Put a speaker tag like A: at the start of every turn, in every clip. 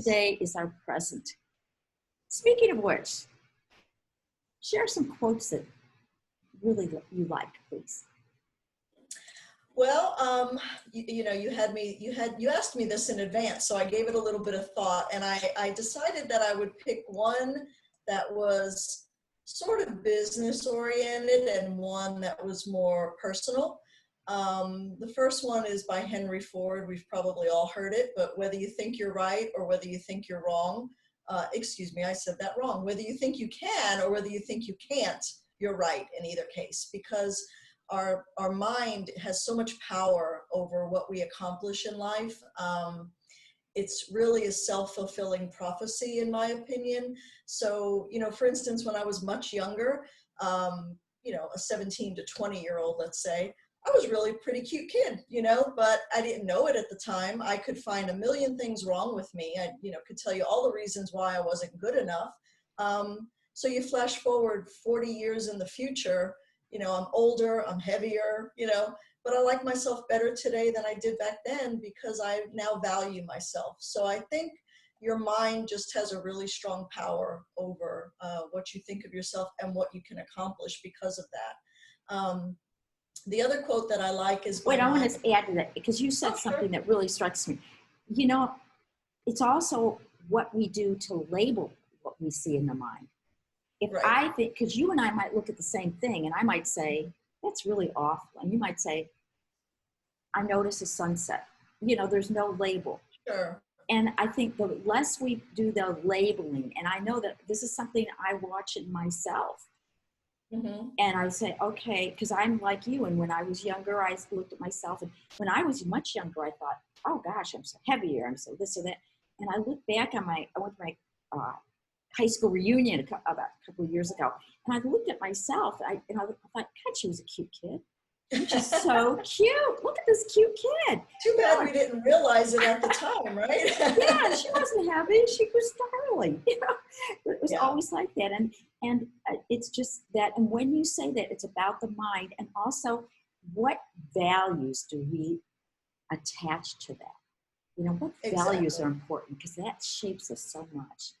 A: today is our present. Speaking of which, share some quotes that really you like, please.
B: Well, you asked me this in advance, so I gave it a little bit of thought, and I decided that I would pick one that was sort of business oriented and one that was more personal. The first one is by Henry Ford. We've probably all heard it, but whether you think you're right or whether you think you're wrong, excuse me, I said that wrong. Whether you think you can or whether you think you can't, you're right in either case, because our mind has so much power over what we accomplish in life. It's really a self-fulfilling prophecy, in my opinion. So, for instance, when I was much younger, a 17 to 20-year-old, let's say, I was really a pretty cute kid, but I didn't know it at the time. I could find a million things wrong with me. I, could tell you all the reasons why I wasn't good enough. So you flash forward 40 years in the future, I'm older, I'm heavier, but I like myself better today than I did back then because I now value myself. So I think your mind just has a really strong power over what you think of yourself and what you can accomplish because of that. The other quote that I like is—
A: Wait, I want to add to that because you said something that really strikes me. It's also what we do to label what we see in the mind. If I think, because you and I might look at the same thing and I might say, that's really awful. And you might say, I notice a sunset. There's no label.
B: Sure.
A: And I think the less we do the labeling, and I know that this is something I watch in myself. Mm-hmm. And I say, okay, because I'm like you. And when I was younger, I looked at myself. And when I was much younger, I thought, oh gosh, I'm so heavier. I'm so this or that. And I look back on I went to my high school reunion about a couple of years ago. And I looked at myself and I thought, God, she was a cute kid. She's so cute. Look at this cute kid.
B: Too bad we didn't realize it at the time, right?
A: Yeah, she wasn't heavy. She was darling. It was always like that. And it's just that. And when you say that, it's about the mind. And also, what values do we attach to that? What values are important? Because that shapes us so much.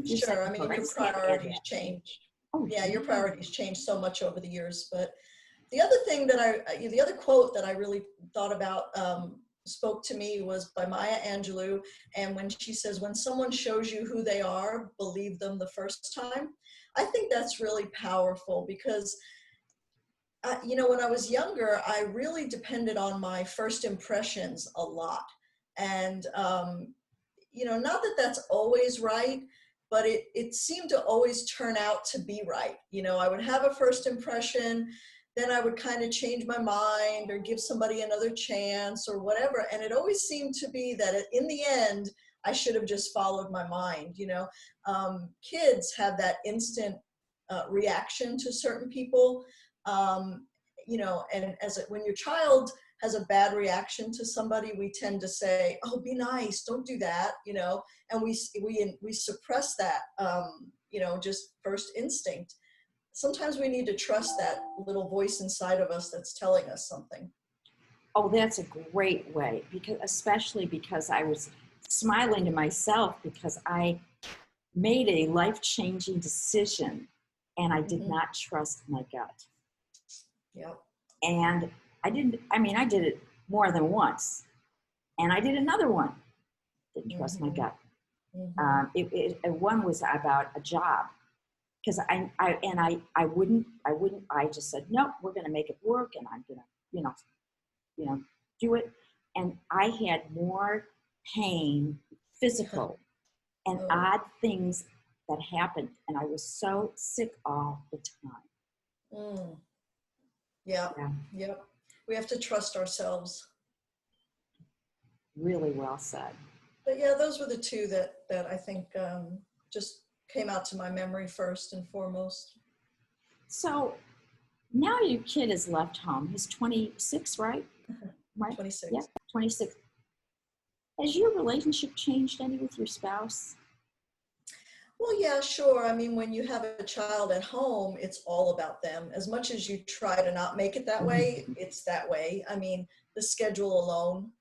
B: Sure. I mean, your priorities change. Oh, yeah, your priorities change so much over the years. But the other thing the other quote that I really thought about spoke to me was by Maya Angelou. And when she says, when someone shows you who they are, believe them the first time. I think that's really powerful because, when I was younger, I really depended on my first impressions a lot. And, not that that's always right, but it seemed to always turn out to be right. I would have a first impression, then I would kind of change my mind or give somebody another chance or whatever. And it always seemed to be that in the end, I should have just followed my mind. Kids have that instant reaction to certain people, and when your child has a bad reaction to somebody, we tend to say, oh, be nice, don't do that, and we suppress that, just first instinct. Sometimes we need to trust that little voice inside of us that's telling us something.
A: Oh, that's a great way, especially because I was smiling to myself because I made a life-changing decision and I did not trust my gut.
B: Yep.
A: And I did it more than once. And I did another one. Didn't trust my gut. One was about a job. Because I just said, no, we're going to make it work. And I'm going to, do it. And I had more pain, physical and odd things that happened. And I was so sick all the time.
B: Yeah. We have to trust ourselves.
A: Really well said.
B: But yeah, those were the two that I think just came out to my memory first and foremost.
A: So now your kid has left home. He's 26, right? Right?
B: 26.
A: Yeah, 26. Has your relationship changed any with your spouse?
B: Well, yeah, sure. I mean, when you have a child at home, it's all about them. As much as you try to not make it that way, it's that way. I mean, the schedule alone,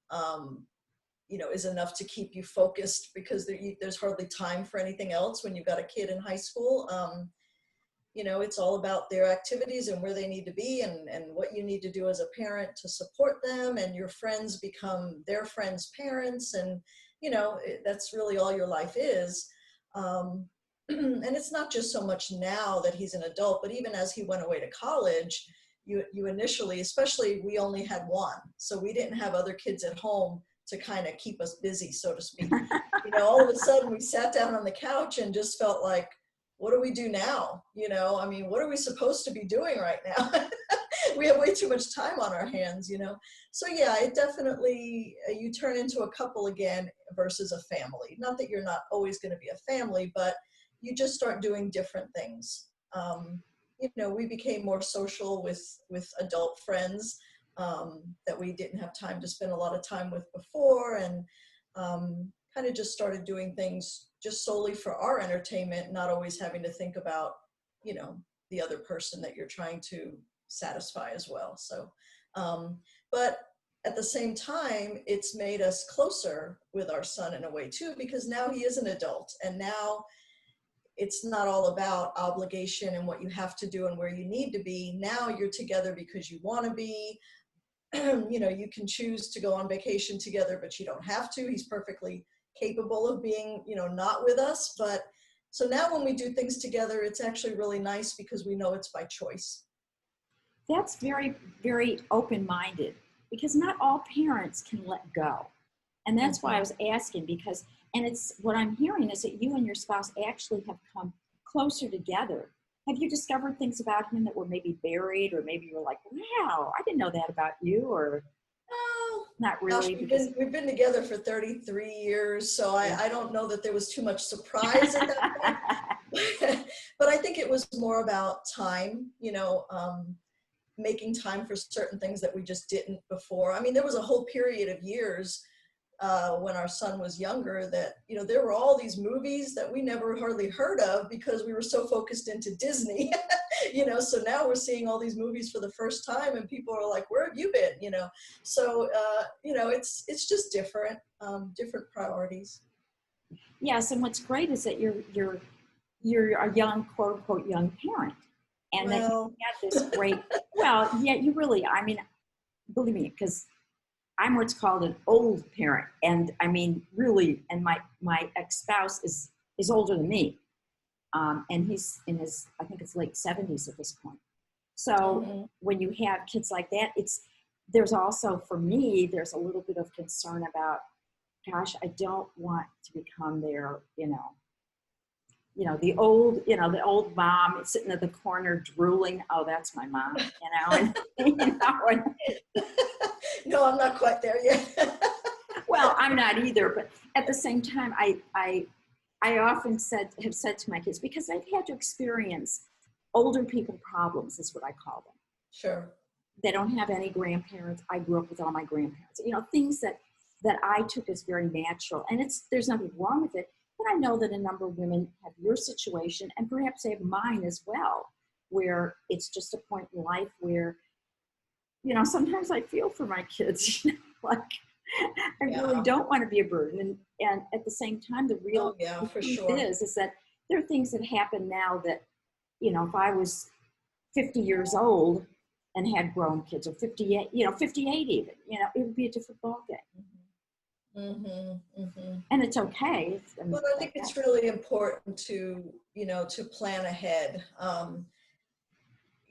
B: is enough to keep you focused, because there's hardly time for anything else when you've got a kid in high school. It's all about their activities and where they need to be, and what you need to do as a parent to support them, and your friends become their friends' parents, and that's really all your life is. And it's not just so much now that he's an adult, but even as he went away to college, you initially, especially, we only had one, so we didn't have other kids at home to kind of keep us busy, so to speak. All of a sudden we sat down on the couch and just felt like, what do we do now? What are we supposed to be doing right now? We have way too much time on our hands, So yeah, it definitely, you turn into a couple again versus a family. Not that you're not always going to be a family, but you just start doing different things. We became more social with adult friends that we didn't have time to spend a lot of time with before, and kind of just started doing things just solely for our entertainment, not always having to think about, the other person that you're trying to satisfy as well. So, but at the same time, it's made us closer with our son in a way too, because now he is an adult, and now it's not all about obligation and what you have to do and where you need to be. Now you're together because you want to be. You can choose to go on vacation together, but you don't have to. He's perfectly capable of being, not with us. But so now when we do things together, it's actually really nice because we know it's by choice.
A: That's very, very open-minded, because not all parents can let go. And that's why I was asking, because, and it's what I'm hearing is that you and your spouse actually have come closer together. Have you discovered things about him that were maybe buried, or maybe you're like, wow, I didn't know that about you, or not really?
B: Gosh, we've been together for 33 years, so I don't know that there was too much surprise at that point. But I think it was more about time, making time for certain things that we just didn't before. There was a whole period of years when our son was younger that, there were all these movies that we never hardly heard of because we were so focused into Disney, so now we're seeing all these movies for the first time and people are like, where have you been? So, it's just different priorities.
A: Yes. And what's great is that you're a young, quote unquote, young parent, and that you had this great, yeah, you really, believe me, because I'm what's called an old parent. And really, and my ex-spouse is older than me. And he's in his, I think it's late 70s at this point. So when you have kids like that, there's also, for me, there's a little bit of concern about, gosh, I don't want to become their, the old mom sitting at the corner drooling. Oh, that's my mom, and,
B: No, I'm not quite there yet.
A: Well, I'm not either, but at the same time, I often have said to my kids, because I've had to experience older people problems, is what I call them.
B: Sure.
A: They don't have any grandparents. I grew up with all my grandparents. Things that I took as very natural, and there's nothing wrong with it. But I know that a number of women have your situation, and perhaps they have mine as well, where it's just a point in life where, sometimes I feel for my kids, like I really don't want to be a burden. And at the same time, the real truth is that there are things that happen now that, if I was 50 years old and had grown kids, or 58 even, it would be a different ballgame. And it's okay.
B: But I think it's really important to plan ahead. I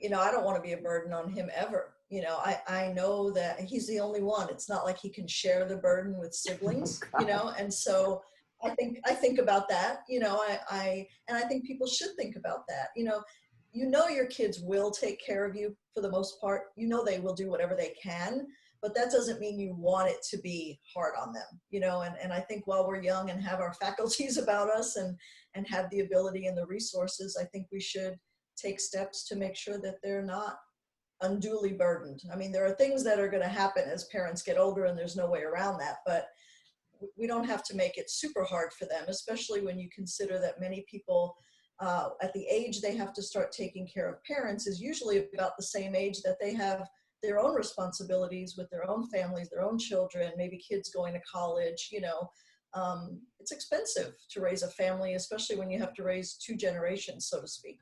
B: don't want to be a burden on him ever. I know that he's the only one. It's not like he can share the burden with siblings, and so I think about that, and I think people should think about that. Your kids will take care of you for the most part. They will do whatever they can, but that doesn't mean you want it to be hard on them, and I think while we're young and have our faculties about us and have the ability and the resources, I think we should take steps to make sure that they're not unduly burdened. There are things that are going to happen as parents get older, and there's no way around that, but we don't have to make it super hard for them, especially when you consider that many people at the age they have to start taking care of parents is usually about the same age that they have their own responsibilities with their own families, their own children, maybe kids going to college, it's expensive to raise a family, especially when you have to raise two generations, so to speak.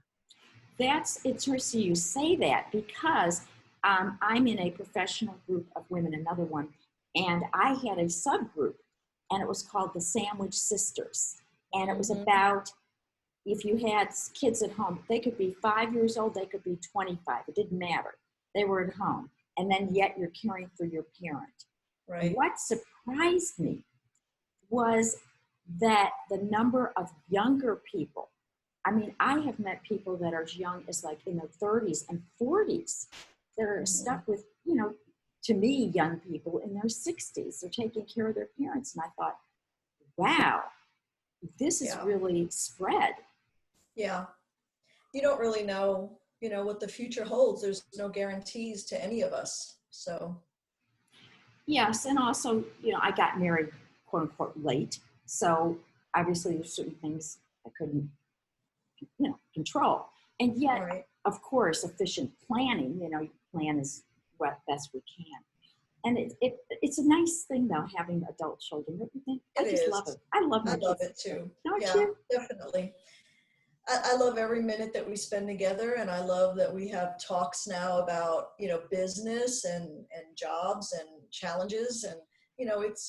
A: That's interesting you say that, because I'm in a professional group of women, another one, and I had a subgroup, and it was called the Sandwich Sisters. And it was about, if you had kids at home, they could be 5 years old, they could be 25, it didn't matter. They were at home, and then yet you're caring for your parent.
B: Right.
A: What surprised me was that the number of younger people, I mean, I have met people that are as young as like in their 30s and 40s that are stuck with, to me, young people in their 60s. They're taking care of their parents. And I thought, wow, this is really spread.
B: Yeah. You don't really know, what the future holds. There's no guarantees to any of us. So.
A: Yes. And also, I got married, quote unquote, late. So obviously there's certain things I couldn't, control. And yet, of course, efficient planning, you plan as what best we can. And it's a nice thing, though, having adult children. Don't you think? I just love it. I love my kids.
B: I love it too.
A: Don't you?
B: Definitely. I love every minute that we spend together, and I love that we have talks now about, business and jobs and challenges. And,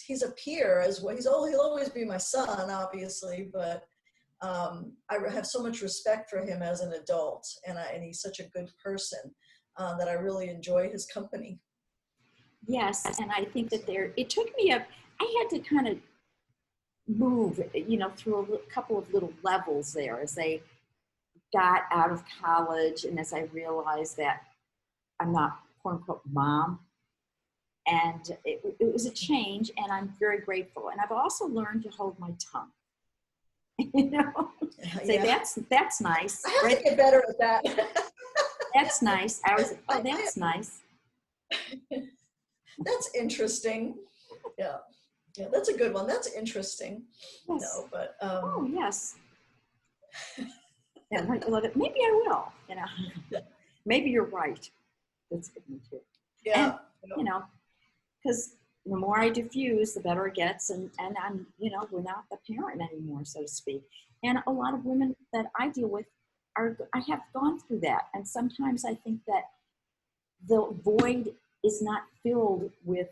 B: he's a peer as well. He'll always be my son, obviously, but I have so much respect for him as an adult, and he's such a good person that I really enjoy his company.
A: Yes, and I think that it took me I had to kind of move, through a couple of little levels there as they got out of college, and as I realized that I'm not, quote unquote, mom. And it was a change, and I'm very grateful. And I've also learned to hold my tongue. Say that's nice.
B: I have to get better at that.
A: That's nice. That's nice.
B: That's interesting. Yeah, that's a good one. That's interesting.
A: Yes.
B: No, but
A: oh yes. Yeah, maybe I will. Maybe you're right. That's good one too.
B: Yeah.
A: And, because the more I diffuse, the better it gets, and I'm, we're not the parent anymore, so to speak. And a lot of women that I deal with I have gone through that, and sometimes I think that the void is not filled with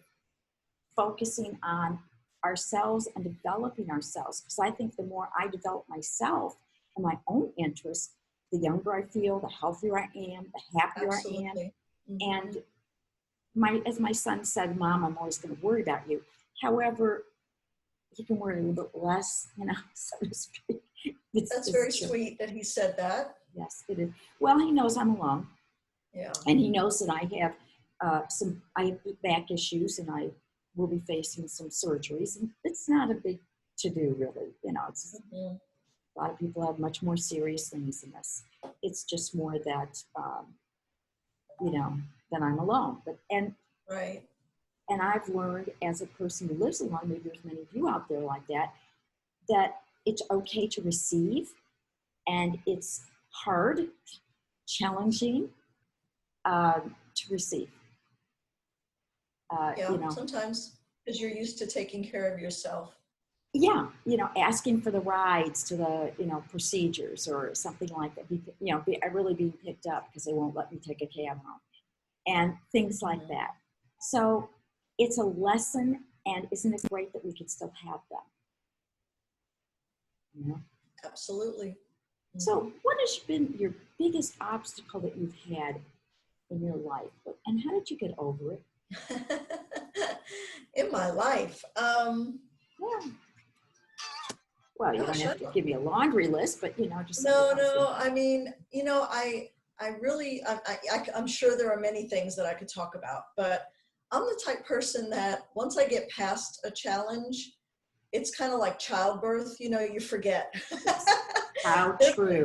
A: focusing on ourselves and developing ourselves, because I think the more I develop myself and my own interests, the younger I feel, the healthier I am, the happier
B: Absolutely.
A: I am. And as my son said, Mom, I'm always going to worry about you. However, he can worry a little bit less, so to speak.
B: That's very sweet that he said that.
A: Yes, it is. Well, he knows I'm alone.
B: Yeah.
A: And he knows that I have I have back issues, and I will be facing some surgeries. And it's not a big to-do, really. It's a lot of people have much more serious things than this. It's just more that, that I'm alone.
B: Right.
A: And I've learned, as a person who lives alone, maybe there's many of you out there like that, that it's okay to receive, and it's hard, challenging to receive.
B: Sometimes, because you're used to taking care of yourself.
A: Yeah, asking for the rides to the, procedures or something like that. I really being picked up because they won't let me take a cab home, and things like that. So it's a lesson, and isn't it great that we can still have them?
B: Absolutely. Mm-hmm.
A: So what has been your biggest obstacle that you've had in your life, and how did you get over it?
B: In my life?
A: Yeah. Well, you don't have to give me a laundry list, but just
B: no. I mean, I'm sure there are many things that I could talk about, but I'm the type person that once I get past a challenge, it's kind of like childbirth. You forget.
A: How true.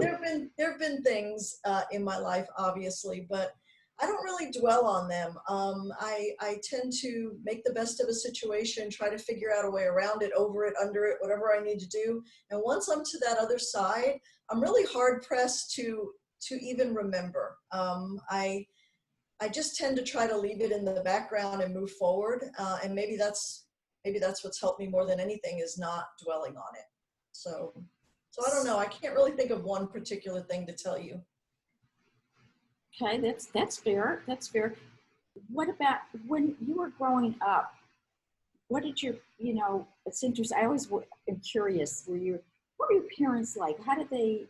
B: There've been things in my life, obviously, but I don't really dwell on them. I tend to make the best of a situation, try to figure out a way around it, over it, under it, whatever I need to do. And once I'm to that other side, I'm really hard pressed to even remember. I just tend to try to leave it in the background and move forward. And maybe that's what's helped me more than anything, is not dwelling on it. So I don't know. I can't really think of one particular thing to tell you.
A: Okay, that's fair. That's fair. What about when you were growing up? What did your, it's interesting. I always am curious. What were your parents like? How did they?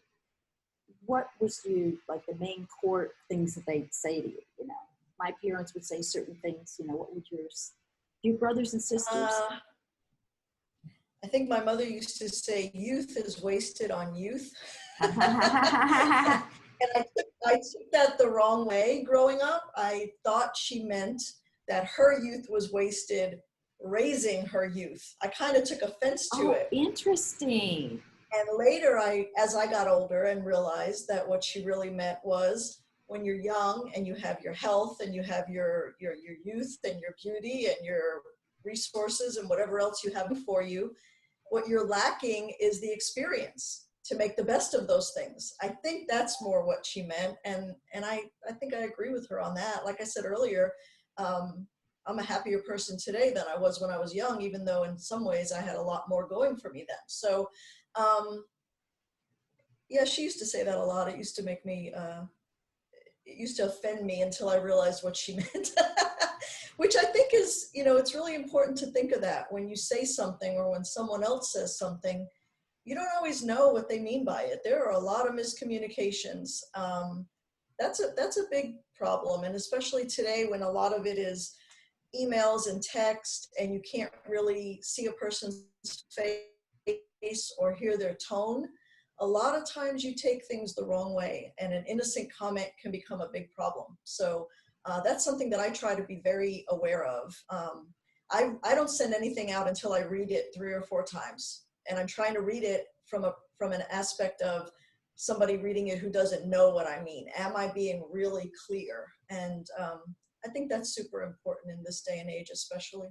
A: What was like the main core things that they'd say to you? My parents would say certain things. What would yours? Your brothers and sisters?
B: I think my mother used to say, "Youth is wasted on youth." And I took that the wrong way growing up. I thought she meant that her youth was wasted raising her youth. I kind of took offense to it.
A: Interesting.
B: And later, as I got older and realized that what she really meant was, when you're young and you have your health and you have your youth and your beauty and your resources and whatever else you have before you, what you're lacking is the experience to make the best of those things. I think that's more what she meant. And I think I agree with her on that. Like I said earlier, I'm a happier person today than I was when I was young, even though in some ways I had a lot more going for me then. So, yeah, she used to say that a lot. It used to make me, it used to offend me until I realized what she meant. Which I think is, it's really important to think of that when you say something or when someone else says something. You don't always know what they mean by it. There are a lot of miscommunications. That's a big problem. And especially today, when a lot of it is emails and text, and you can't really see a person's face or hear their tone, a lot of times you take things the wrong way, and an innocent comment can become a big problem. So that's something that I try to be very aware of. I don't send anything out until I read it 3 or 4 times. And I'm trying to read it from an aspect of somebody reading it who doesn't know what I mean. Am I being really clear? And I think that's super important in this day and age, especially.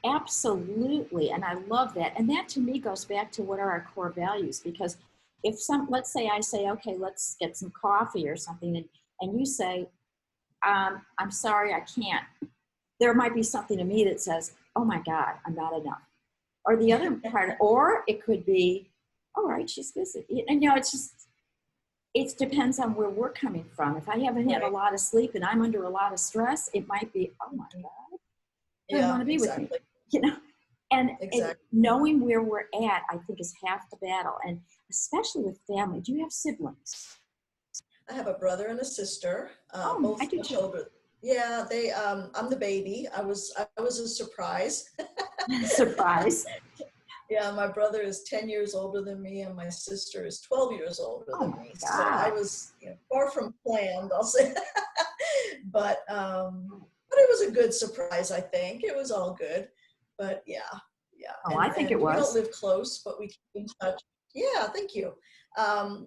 A: Absolutely. And I love that. And that to me goes back to what are our core values, because if let's say I say, okay, let's get some coffee or something. And you say, I'm sorry, I can't. There might be something to me that says, oh my God, I'm not enough. Or the other part, or it could be, all right, she's busy. And it depends on where we're coming from. If I haven't had a lot of sleep and I'm under a lot of stress, it might be, oh my God, I don't want to be with me. And knowing where we're at, I think, is half the battle. And especially with family. Do you have siblings?
B: I have a brother and a sister.
A: Both I do too.
B: Children. Yeah, I'm the baby. I was a surprise.
A: Surprise.
B: Yeah, my brother is 10 years older than me, and my sister is 12 years older than me.
A: God.
B: So I was far from planned, I'll say. But it was a good surprise, I think. It was all good. But yeah.
A: Oh, I think it was.
B: We don't live close, but we keep in touch. Yeah, thank you.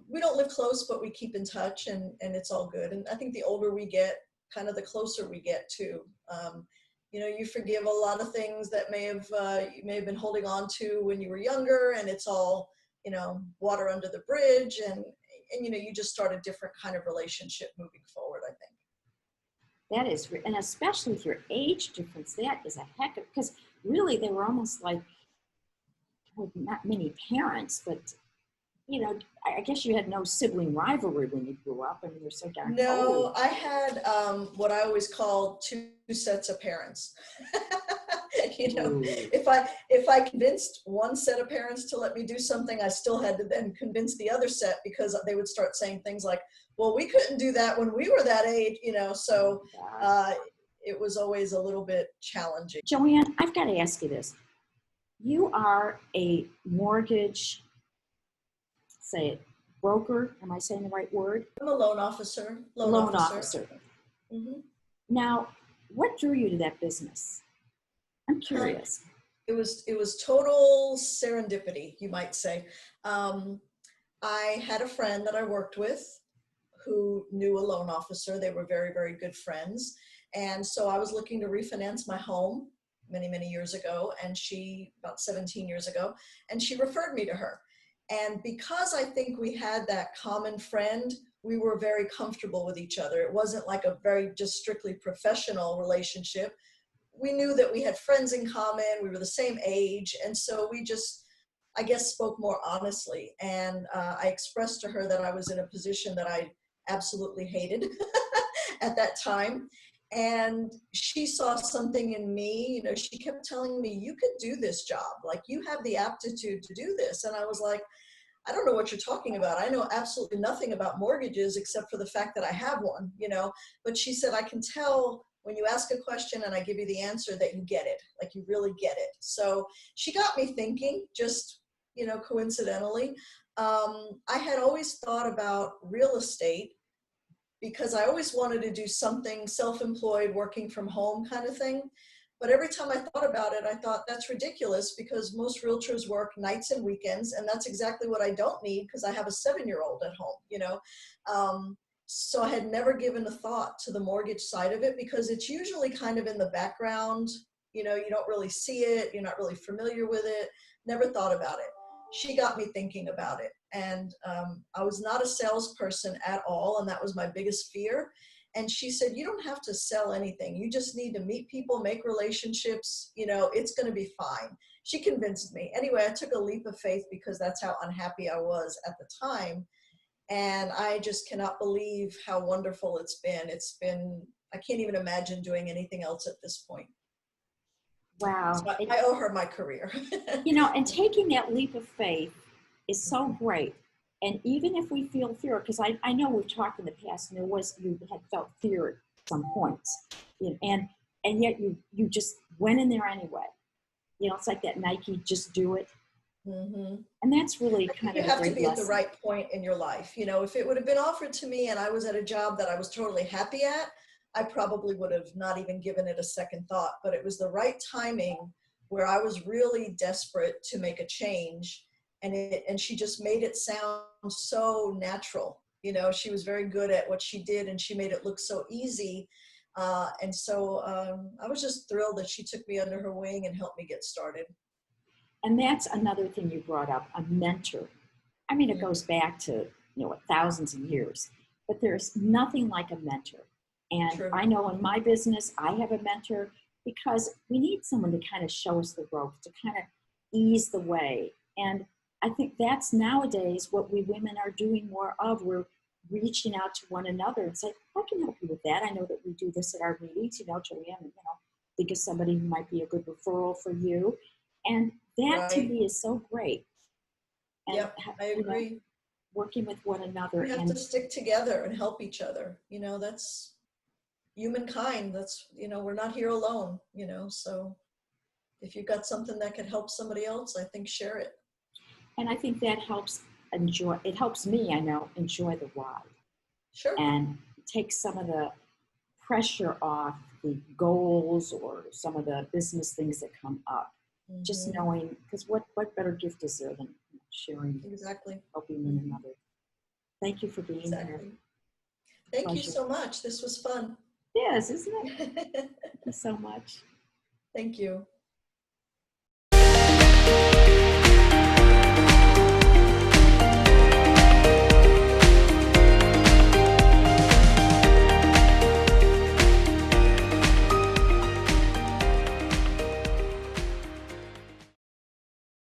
B: We don't live close, but we keep in touch, and it's all good. And I think the older we get, kind of the closer we get to. You forgive a lot of things that you may have been holding on to when you were younger, and it's all, water under the bridge, and you just start a different kind of relationship moving forward, I think.
A: That is, and especially with your age difference, that is a heck of, because really they were almost like, well, not many parents, but I guess you had no sibling rivalry when you grew up. I mean, you're so darn old.
B: No, I had what I always called 2 sets of parents. If I convinced one set of parents to let me do something, I still had to then convince the other set, because they would start saying things like, well, we couldn't do that when we were that age, so it was always a little bit challenging.
A: JoAnn, I've got to ask you this. You are a mortgage, say it, broker. Am I saying the right word?
B: I'm a loan officer.
A: Loan officer.
B: Mm-hmm.
A: Now, what drew you to that business? I'm curious.
B: It was total serendipity, you might say. I had a friend that I worked with who knew a loan officer. They were very, very good friends. And so I was looking to refinance my home many, many years ago, and about 17 years ago, and she referred me to her. And because I think we had that common friend, we were very comfortable with each other. It wasn't like a very just strictly professional relationship. We knew that we had friends in common, we were the same age, and so we just, I guess, spoke more honestly. And I expressed to her that I was in a position that I absolutely hated at that time. And she saw something in me. You know, she kept telling me, you could do this job. Like, you have the aptitude to do this. And I was like, I don't know what you're talking about. I know absolutely nothing about mortgages except for the fact that I have one, you know. But she said, I can tell when you ask a question and I give you the answer that you get it, like you really get it. So she got me thinking, just, you know, coincidentally. I had always thought about real estate because I always wanted to do something self-employed, working from home kind of thing. But every time I thought about it, I thought that's ridiculous because most realtors work nights and weekends, and that's exactly what I don't need because I have a 7-year-old at home, you know. So I had never given a thought to the mortgage side of it because it's usually kind of in the background. You know, you don't really see it, you're not really familiar with it, never thought about it. She got me thinking about it. And I was not a salesperson at all, and that was my biggest fear. And she said, you don't have to sell anything. You just need to meet people, make relationships, you know, it's going to be fine. She convinced me. Anyway, I took a leap of faith because that's how unhappy I was at the time. And I just cannot believe how wonderful it's been. It's been, I can't even imagine doing anything else at this point.
A: Wow.
B: So I owe her my career.
A: You know, and taking that leap of faith is so great. And even if we feel fear, because I know we've talked in the past, and you had felt fear at some points, you know, and yet you just went in there anyway. You know, it's like that Nike, just do it.
B: Mm-hmm.
A: And that's really kind of a great lesson.
B: You have to be at the right point in your life. You know, if it would have been offered to me and I was at a job that I was totally happy at, I probably would have not even given it a second thought. But it was the right timing where I was really desperate to make a change. And she just made it sound so natural. You know, she was very good at what she did and she made it look so easy. And so I was just thrilled that she took me under her wing and helped me get started.
A: And that's another thing you brought up, a mentor. I mean, it goes back to, you know, thousands of years, but there's nothing like a mentor. And
B: True.
A: I know in my business, I have a mentor because we need someone to kind of show us the ropes, to kind of ease the way. And I think that's nowadays what we women are doing more of. We're reaching out to one another and say, I can help you with that. I know that we do this at our meetings, you know, JoAnn, you know, think of somebody who might be a good referral for you. And that
B: Right.
A: to me is so great. And,
B: yep, I agree.
A: You know, working with one another.
B: We have to stick together and help each other. You know, that's humankind. That's, you know, we're not here alone, you know, so if you've got something that could help somebody else, I think share it.
A: And I think that helps it helps me, I know, enjoy the ride.
B: Sure.
A: And take some of the pressure off the goals or some of the business things that come up. Mm-hmm. Just knowing, because what better gift is there than sharing,
B: exactly,
A: helping one another. Thank you for being here.
B: Thank you so much. This was fun.
A: Yes, isn't it? Thank you so much.
B: Thank you.